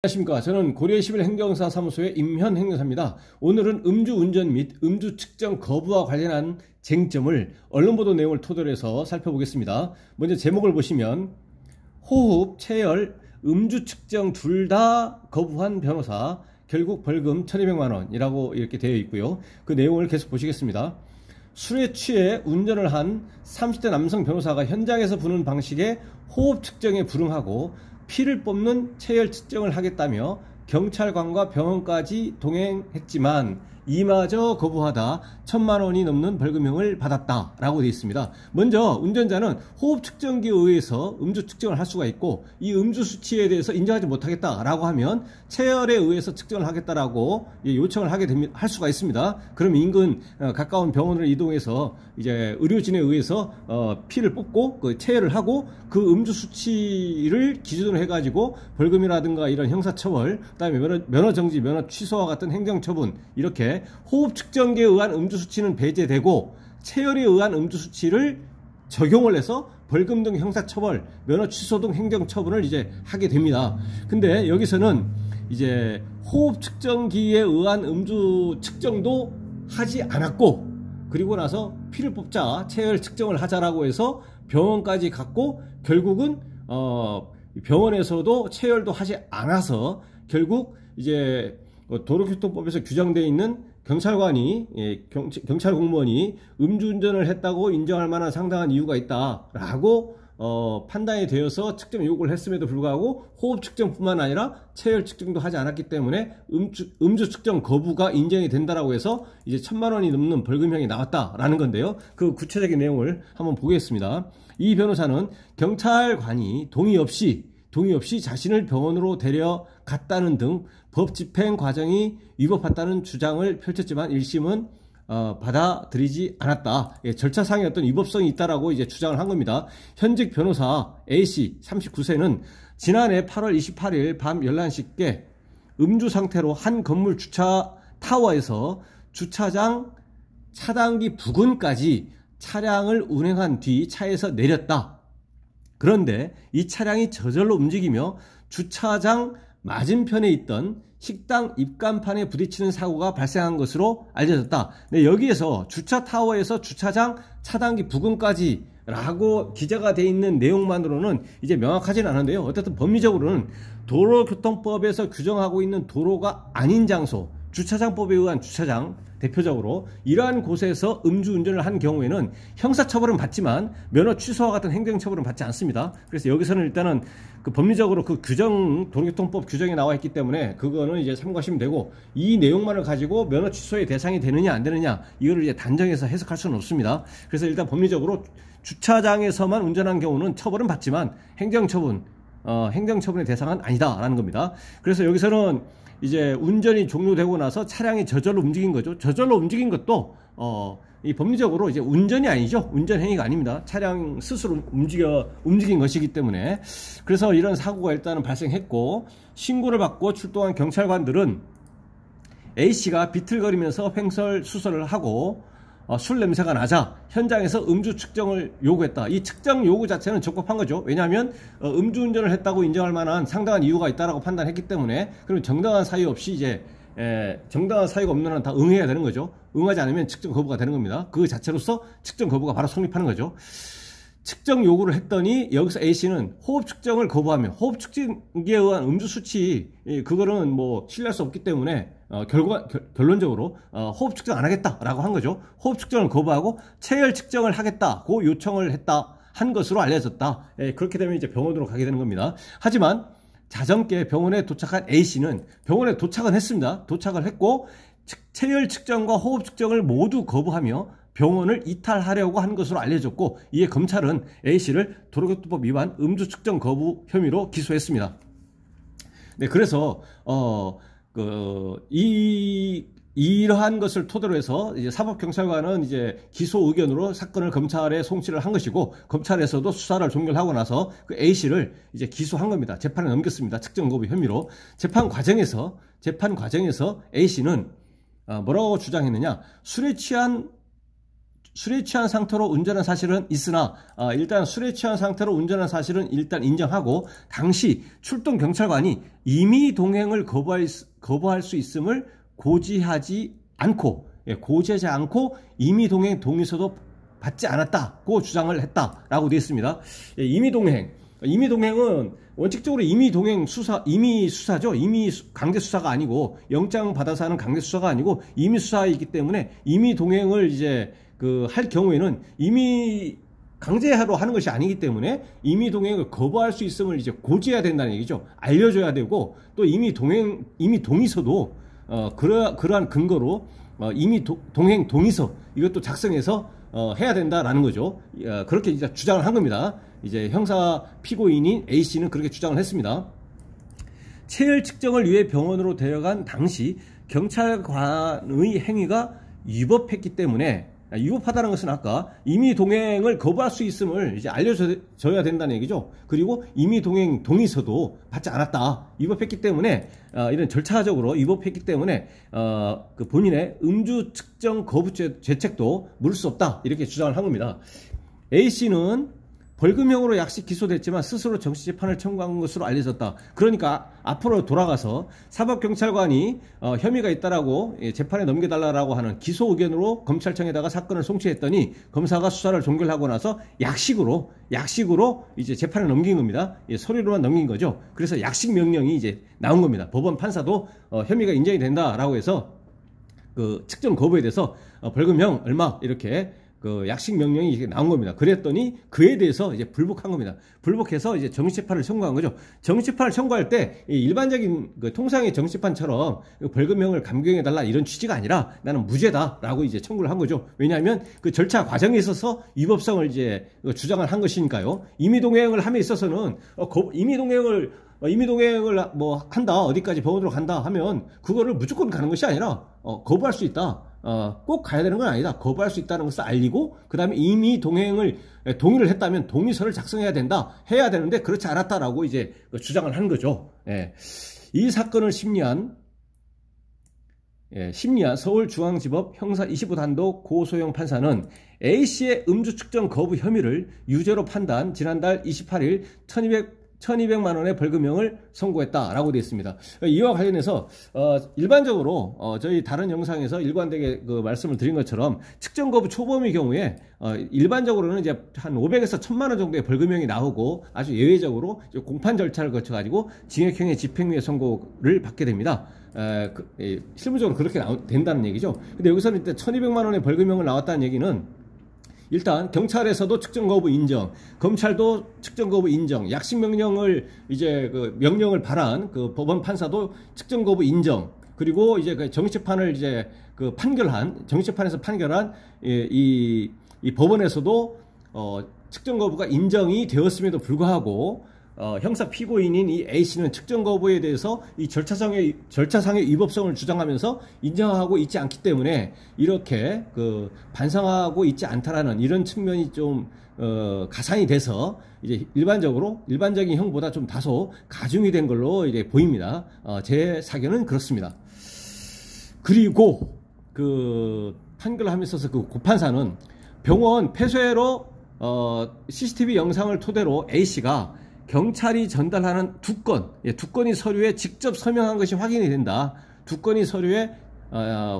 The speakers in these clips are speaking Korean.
안녕하십니까. 저는 고려 11 행정사 사무소의 임현 행정사입니다. 오늘은 음주운전 및 음주 측정 거부와 관련한 쟁점을 언론보도 내용을 토대로 해서 살펴보겠습니다. 먼저 제목을 보시면 호흡, 체열, 음주 측정 둘 다 거부한 변호사 결국 벌금 1200만 원이라고 이렇게 되어 있고요. 그 내용을 계속 보시겠습니다. 술에 취해 운전을 한 30대 남성 변호사가 현장에서 부는 방식의 호흡 측정에 불응하고 피를 뽑는 체열 측정을 하겠다며 경찰관과 병원까지 동행했지만 이마저 거부하다 1000만 원이 넘는 벌금형을 받았다라고 되어 있습니다. 먼저 운전자는 호흡 측정기에 의해서 음주 측정을 할 수가 있고 이 음주 수치에 대해서 인정하지 못하겠다라고 하면 체열에 의해서 측정을 하겠다라고 요청을 할 수가 있습니다. 그럼 인근 가까운 병원을 이동해서 이제 의료진에 의해서 피를 뽑고 그 체열을 하고 그 음주 수치를 기준으로 해가지고 벌금이라든가 이런 형사처벌, 그다음에 면허 정지, 면허 취소와 같은 행정처분 이렇게 호흡 측정기에 의한 음주 수치는 배제되고 체열에 의한 음주 수치를 적용을 해서 벌금 등 형사처벌, 면허 취소 등 행정처분을 이제 하게 됩니다. 근데 여기서는 이제 호흡 측정기에 의한 음주 측정도 하지 않았고 그리고 나서 피를 뽑자 체열 측정을 하자라고 해서 병원까지 갔고 결국은 병원에서도 체열도 하지 않아서 결국 이제 도로교통법에서 규정되어 있는 경찰관이 경찰 공무원이 음주운전을 했다고 인정할 만한 상당한 이유가 있다라고 판단이 되어서 측정 요구를 했음에도 불구하고 호흡 측정뿐만 아니라 체열 측정도 하지 않았기 때문에 음주 측정 거부가 인정이 된다라고 해서 이제 1000만 원이 넘는 벌금형이 나왔다라는 건데요. 그 구체적인 내용을 한번 보겠습니다. 이 변호사는 경찰관이 동의 없이 자신을 병원으로 데려갔다는 등 법 집행 과정이 위법했다는 주장을 펼쳤지만 1심은 받아들이지 않았다. 절차상의 어떤 위법성이 있다라고 이제 주장을 한 겁니다. 현직 변호사 A씨 39세는 지난해 8월 28일 밤 11시께 음주 상태로 한 건물 주차 타워에서 주차장 차단기 부근까지 차량을 운행한 뒤 차에서 내렸다. 그런데 이 차량이 저절로 움직이며 주차장 맞은편에 있던 식당 입간판에 부딪히는 사고가 발생한 것으로 알려졌다. 네, 여기에서 주차 타워에서 주차장 차단기 부근까지 라고 기재가 되어 있는 내용만으로는 이제 명확하지는 않은데요. 어쨌든 법리적으로는 도로교통법에서 규정하고 있는 도로가 아닌 장소, 주차장법에 의한 주차장, 대표적으로 이러한 곳에서 음주운전을 한 경우에는 형사처벌은 받지만 면허 취소와 같은 행정처벌은 받지 않습니다. 그래서 여기서는 일단은 그 법리적으로 그 규정, 도로교통법 규정에 나와 있기 때문에 그거는 이제 참고하시면 되고 이 내용만을 가지고 면허 취소의 대상이 되느냐 안 되느냐 이거를 이제 단정해서 해석할 수는 없습니다. 그래서 일단 법리적으로 주차장에서만 운전한 경우는 처벌은 받지만 행정처분의 대상은 아니다라는 겁니다. 그래서 여기서는 이제 운전이 종료되고 나서 차량이 저절로 움직인 거죠. 저절로 움직인 것도 이 법리적으로 이제 운전이 아니죠. 운전 행위가 아닙니다. 차량 스스로 움직인 것이기 때문에 그래서 이런 사고가 일단은 발생했고 신고를 받고 출동한 경찰관들은 A씨가 비틀거리면서 횡설수설을 하고 술 냄새가 나자 현장에서 음주 측정을 요구했다. 이 측정 요구 자체는 적법한 거죠. 왜냐하면 음주운전을 했다고 인정할 만한 상당한 이유가 있다라고 판단했기 때문에 그럼 정당한 사유 없이 이제 정당한 사유가 없는 한 다 응해야 되는 거죠. 응하지 않으면 측정 거부가 되는 겁니다. 그 자체로서 측정 거부가 바로 성립하는 거죠. 측정 요구를 했더니 여기서 A씨는 호흡 측정을 거부하며 호흡 측정기에 의한 음주 수치 그거는 뭐 신뢰할 수 없기 때문에 결론적으로 호흡 측정 안 하겠다라고 한 거죠. 호흡 측정을 거부하고 체열 측정을 하겠다고 요청을 한 것으로 알려졌다. 그렇게 되면 이제 병원으로 가게 되는 겁니다. 하지만 자정께 병원에 도착한 A씨는 병원에 도착은 했습니다. 도착을 했고 체열 측정과 호흡 측정을 모두 거부하며 병원을 이탈하려고 한 것으로 알려졌고 이에 검찰은 A씨를 도로교통법 위반 음주 측정 거부 혐의로 기소했습니다. 네, 그래서 이러한 것을 토대로 해서 이제 사법경찰관은 이제 기소 의견으로 사건을 검찰에 송치를 한 것이고 뭐검찰에서도 수사를 종결하고 나서 그 A씨를 이제 기소한 겁니다. 재판에 넘겼습니다. 측정 거부 혐의로. 재판 과정에서 A씨는 뭐라고 주장했느냐? 술에 취한 상태로 운전한 사실은 있으나 일단 술에 취한 상태로 운전한 사실은 일단 인정하고 당시 출동 경찰관이 임의 동행을 거부할 수 있음을 고지하지 않고 임의 동행 동의서도 받지 않았다고 주장을 했다라고 되어 있습니다. 임의동행은 원칙적으로 임의 수사죠. 강제 수사가 아니고 영장 받아서 하는 강제 수사가 아니고 임의 수사이기 때문에 임의 동행을 이제 할 경우에는 임의 강제하러 하는 것이 아니기 때문에 임의 동행을 거부할 수 있음을 이제 고지해야 된다는 얘기죠. 알려줘야 되고 또 임의 동의서도 그러한 근거로 임의 동행 동의서 이것도 작성해서 해야 된다라는 거죠. 그렇게 이제 주장을 한 겁니다. 이제 형사 피고인인 A씨는 그렇게 주장을 했습니다. 체열 측정을 위해 병원으로 데려간 당시 경찰관의 행위가 위법했기 때문에 위법하다는 것은 아까 임의 동행을 거부할 수 있음을 이제 알려줘야 된다는 얘기죠. 그리고 임의 동행 동의서도 받지 않았다. 위법했기 때문에 이런 절차적으로 위법했기 때문에 본인의 음주 측정 거부 죄책도 물을 수 없다. 이렇게 주장을 한 겁니다. A씨는 벌금형으로 약식 기소됐지만 스스로 정치재판을 청구한 것으로 알려졌다. 그러니까 앞으로 돌아가서 사법경찰관이 혐의가 있다라고 재판에 넘겨달라고 하는 기소 의견으로 검찰청에다가 사건을 송치했더니 검사가 수사를 종결하고 나서 약식으로 이제 재판을 넘긴 겁니다. 서류로만 넘긴 거죠. 그래서 약식 명령이 이제 나온 겁니다. 법원 판사도 혐의가 인정이 된다라고 해서 측정 거부에 대해서 벌금형 얼마 이렇게 약식 명령이 이게 나온 겁니다. 그랬더니 그에 대해서 이제 불복한 겁니다. 불복해서 이제 정치재판을 청구한 거죠. 정치재판을 청구할 때 일반적인 통상의 정치재판처럼 벌금형을 감경해달라 이런 취지가 아니라 나는 무죄다라고 이제 청구를 한 거죠. 왜냐하면 그 절차 과정에 있어서 위법성을 이제 주장을 한 것이니까요. 임의동행을 함에 있어서는 임의동행을 뭐 한다, 어디까지 병원으로 간다 하면 그거를 무조건 가는 것이 아니라 거부할 수 있다. 꼭 가야 되는 건 아니다. 거부할 수 있다는 것을 알리고 그 다음에 이미 동의를 했다면 동의서를 작성해야 된다. 해야 되는데 그렇지 않았다라고 이제 주장을 한 거죠. 이 사건을 심리한 서울중앙지법 형사 25단독 고소형 판사는 A씨의 음주 측정 거부 혐의를 유죄로 판단 지난달 28일 1200만 원의 벌금형을 선고했다라고 되어 있습니다. 이와 관련해서 일반적으로 저희 다른 영상에서 일관되게 말씀을 드린 것처럼 측정 거부 초범의 경우에 일반적으로는 이제 한 500에서 1000만 원 정도의 벌금형이 나오고 아주 예외적으로 공판 절차를 거쳐 가지고 징역형의 집행유예 선고를 받게 됩니다. 실무적으로 그렇게 된다는 얘기죠. 근데 여기서는 일단 1200만 원의 벌금형을 나왔다는 얘기는 일단 경찰에서도 측정 거부 인정, 검찰도 측정 거부 인정, 약식 명령을 이제 명령을 발한 법원 판사도 측정 거부 인정, 그리고 이제 정치재판을 이제 정치재판에서 판결한 이 법원에서의 측정 거부가 인정이 되었음에도 불구하고 형사 피고인인 이 A씨는 측정 거부에 대해서 이 절차상의 위법성을 주장하면서 인정하고 있지 않기 때문에 이렇게 반성하고 있지 않다라는 이런 측면이 좀 가산이 돼서 이제 일반적인 형보다 좀 다소 가중이 된 걸로 이제 보입니다. 제 사견은 그렇습니다. 그리고 판결을 하면서 고판사는 병원 폐쇄로 CCTV 영상을 토대로 A씨가 경찰이 전달하는 두 건의 서류에 직접 서명한 것이 확인이 된다. 두 건의 서류에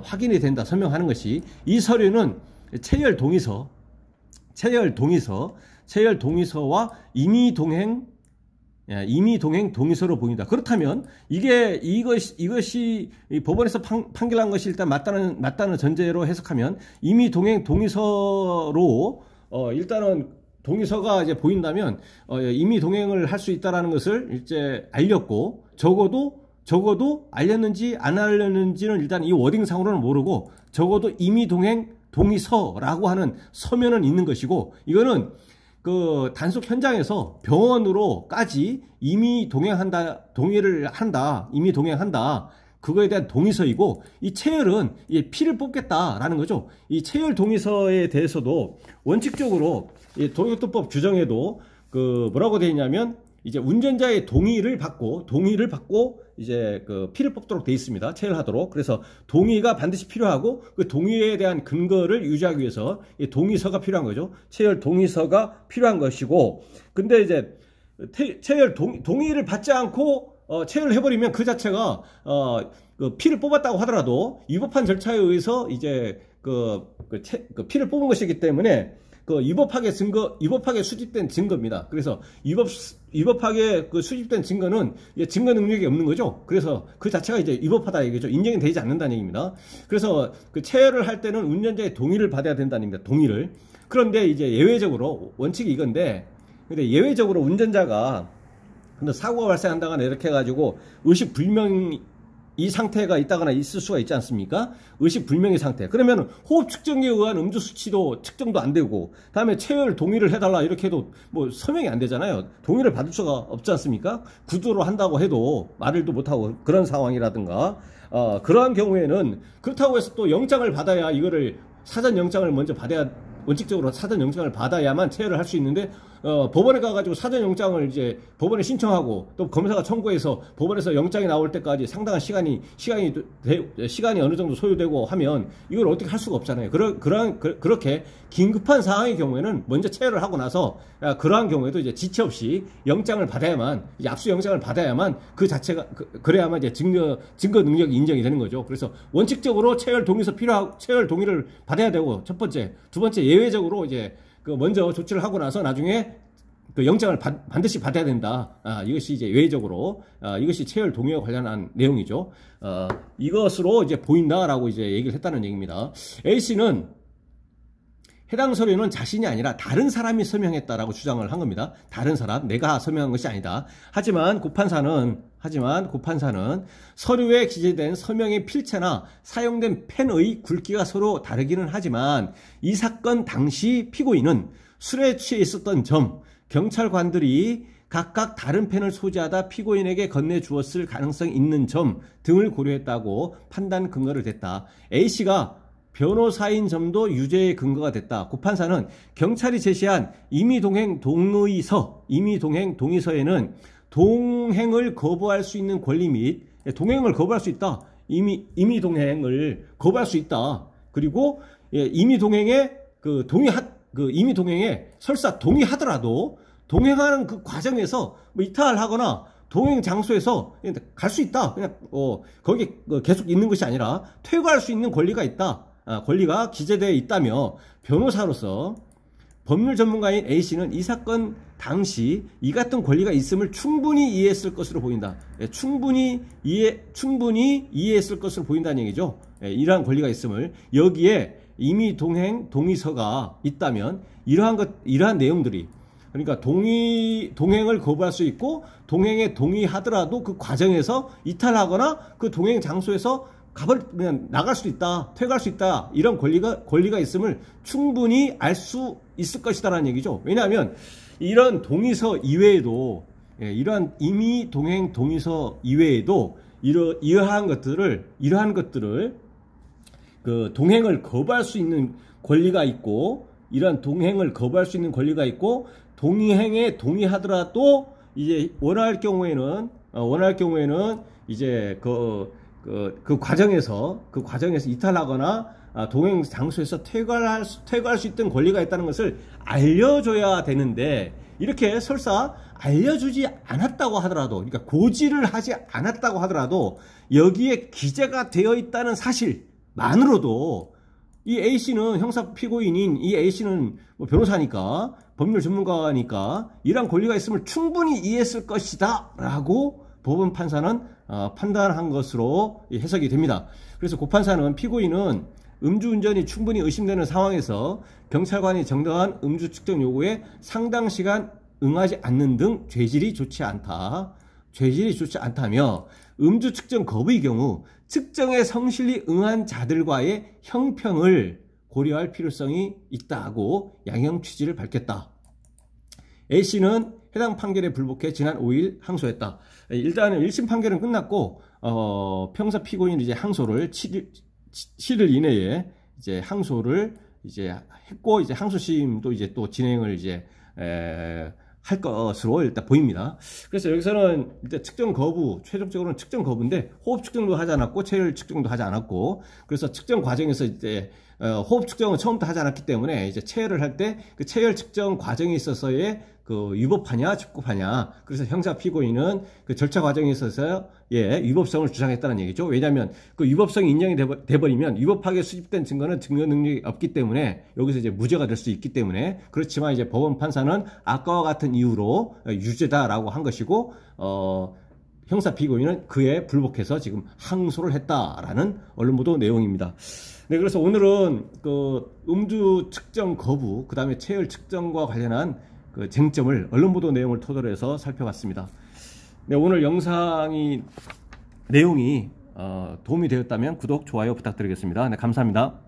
확인이 된다. 서명하는 것이. 이 서류는 체열 동의서와 임의동행 동의서로 보인다. 그렇다면 이것이 법원에서 판결한 것이 일단 맞다는 전제로 해석하면 임의동행 동의서로 일단은 동의서가 이제 보인다면 이미 동행을 할 수 있다라는 것을 이제 알렸고 적어도 알렸는지 안 알렸는지는 일단 이 워딩상으로는 모르고 적어도 이미 동행 동의서라고 하는 서면은 있는 것이고 이거는 단속 현장에서 병원으로까지 이미 동행한다 그거에 대한 동의서이고 이 체열은 피를 뽑겠다라는 거죠. 이 체열 동의서에 대해서도 원칙적으로 도로교통법 규정에도 뭐라고 되어 있냐면 이제 운전자의 동의를 받고 이제 그 피를 뽑도록 돼 있습니다. 체열하도록. 그래서 동의가 반드시 필요하고 그 동의에 대한 근거를 유지하기 위해서 동의서가 필요한 거죠. 체열 동의서가 필요한 것이고, 근데 이제 체열 동의를 받지 않고 체열을 해버리면 그 자체가 그 피를 뽑았다고 하더라도 위법한 절차에 의해서 이제 그 피를 뽑은 것이기 때문에 그 위법하게 수집된 증거입니다. 그래서 위법하게 그 수집된 증거는 증거 능력이 없는 거죠. 그래서 그 자체가 이제 위법하다 얘기죠. 인정이 되지 않는다는 얘기입니다. 그래서 그 체열을 할 때는 운전자의 동의를 받아야 된다는 얘기입니다. 동의를. 그런데 이제 예외적으로 원칙이 이건데, 근데 예외적으로 운전자가 근데 사고가 발생한다거나 이렇게 해가지고 의식불명 이 상태가 있다거나 있을 수가 있지 않습니까? 의식불명의 상태. 그러면 호흡 측정기에 의한 음주 수치도 측정도 안 되고, 다음에 체열 동의를 해달라 이렇게 해도 뭐 서명이 안 되잖아요. 동의를 받을 수가 없지 않습니까? 구두로 한다고 해도 말을도 못하고 그런 상황이라든가, 그러한 경우에는 그렇다고 해서 또 영장을 받아야 이거를 사전 영장을 먼저 받아야, 원칙적으로 사전 영장을 받아야만 체열을 할 수 있는데, 법원에 가가지고 사전 영장을 이제 법원에 신청하고 또 검사가 청구해서 법원에서 영장이 나올 때까지 상당한 시간이 어느 정도 소요되고 하면 이걸 어떻게 할 수가 없잖아요. 그렇게 긴급한 상황의 경우에는 먼저 체열을 하고 나서, 그러한 경우에도 이제 지체 없이 영장을 받아야만, 이제 압수 영장을 받아야만 그 자체가 그래야만 이제 증거 능력이 인정이 되는 거죠. 그래서 원칙적으로 체열 동의서 필요하고 체열 동의를 받아야 되고, 첫 번째, 두 번째 예외적으로 이제 그 먼저 조치를 하고 나서 나중에 그 영장을 반드시 받아야 된다. 이것이 이제 예외적으로, 이것이 체열 동의와 관련한 내용이죠. 이것으로 이제 보인다라고 이제 얘기를 했다는 얘기입니다. A씨는 해당 서류는 자신이 아니라 다른 사람이 서명했다라고 주장을 한 겁니다. 다른 사람, 내가 서명한 것이 아니다. 하지만 고판사는 서류에 기재된 서명의 필체나 사용된 펜의 굵기가 서로 다르기는 하지만 이 사건 당시 피고인은 술에 취해 있었던 점, 경찰관들이 각각 다른 펜을 소지하다 피고인에게 건네주었을 가능성이 있는 점 등을 고려했다고 판단 근거를 댔다. A씨가 변호사인 점도 유죄의 근거가 됐다. 고판사는 경찰이 제시한 임의동행 동의서에는 동행을 거부할 수 있는 권리 및 동행을 거부할 수 있다. 임의동행을 거부할 수 있다. 그리고 임의동행에 임의동행에 설사 동의하더라도 동행하는 그 과정에서 뭐 이탈하거나 동행 장소에서 갈 수 있다. 그냥 거기 계속 있는 것이 아니라 퇴거할 수 있는 권리가 있다. 권리가 기재되어 있다며 변호사로서 법률 전문가인 A씨는 이 사건 당시 이 같은 권리가 있음을 충분히 이해했을 것으로 보인다. 충분히 이해했을 것으로 보인다는 얘기죠. 이러한 권리가 있음을, 여기에 이미 동의서가 있다면 이러한 내용들이, 그러니까 동행을 거부할 수 있고 동행에 동의하더라도 그 과정에서 이탈하거나 그 동행 장소에서 그냥 나갈 수 있다, 퇴거할 수 있다, 이런 권리가 있음을 충분히 알 수 있을 것이다라는 얘기죠. 왜냐하면 이런 동의서 이외에도, 이러한 임의 동행 동의서 이외에도 이러한 것들을 그 동행을 거부할 수 있는 권리가 있고, 이러한 동행을 거부할 수 있는 권리가 있고, 동행에 동의하더라도 이제 원할 경우에는 이제 그 과정에서 이탈하거나 동행 장소에서 퇴거할 수 있던 권리가 있다는 것을 알려줘야 되는데, 이렇게 설사 알려주지 않았다고 하더라도, 그러니까 고지를 하지 않았다고 하더라도 여기에 기재가 되어 있다는 사실만으로도 이 A씨는 형사 피고인인 이 A씨는 뭐 변호사니까, 법률 전문가니까 이러한 권리가 있음을 충분히 이해했을 것이다 라고 법원 판사는 판단한 것으로 해석이 됩니다. 그래서 고판사는 피고인은 음주운전이 충분히 의심되는 상황에서 경찰관이 정당한 음주 측정 요구에 상당 시간 응하지 않는 등 죄질이 좋지 않다며, 음주 측정 거부의 경우 측정에 성실히 응한 자들과의 형평을 고려할 필요성이 있다고 양형 취지를 밝혔다. A씨는 해당 판결에 불복해 지난 5일 항소했다. 일단은 1심 판결은 끝났고, 평사 피고인이 이제 항소를 7일 이내에 이제 항소를 이제 했고, 이제 항소심도 이제 또 진행을 이제 할 것으로 일단 보입니다. 그래서 여기서는 일단 측정 거부, 최종적으로는 측정 거부인데 호흡 측정도 하지 않았고 체열 측정도 하지 않았고, 그래서 측정 과정에서 이제 호흡 측정은 처음부터 하지 않았기 때문에 이제 체열을 할 때 그 체열 측정 과정에 있어서의 그 위법하냐 적법하냐, 그래서 형사 피고인은 그 절차 과정에 있어서 위법성을 주장했다는 얘기죠. 왜냐하면 그 위법성이 인정이 돼버리면 위법하게 수집된 증거는 증거 능력이 없기 때문에 여기서 이제 무죄가 될 수 있기 때문에, 그렇지만 이제 법원 판사는 아까와 같은 이유로 유죄다라고 한 것이고, 형사 피고인은 그에 불복해서 지금 항소를 했다라는 언론 보도 내용입니다. 네, 그래서 오늘은 그 음주 측정 거부, 그 다음에 체열 측정과 관련한 그 쟁점을 언론 보도 내용을 토대로 해서 살펴봤습니다. 네, 오늘 영상이 내용이 도움이 되었다면 구독, 좋아요 부탁드리겠습니다. 네, 감사합니다.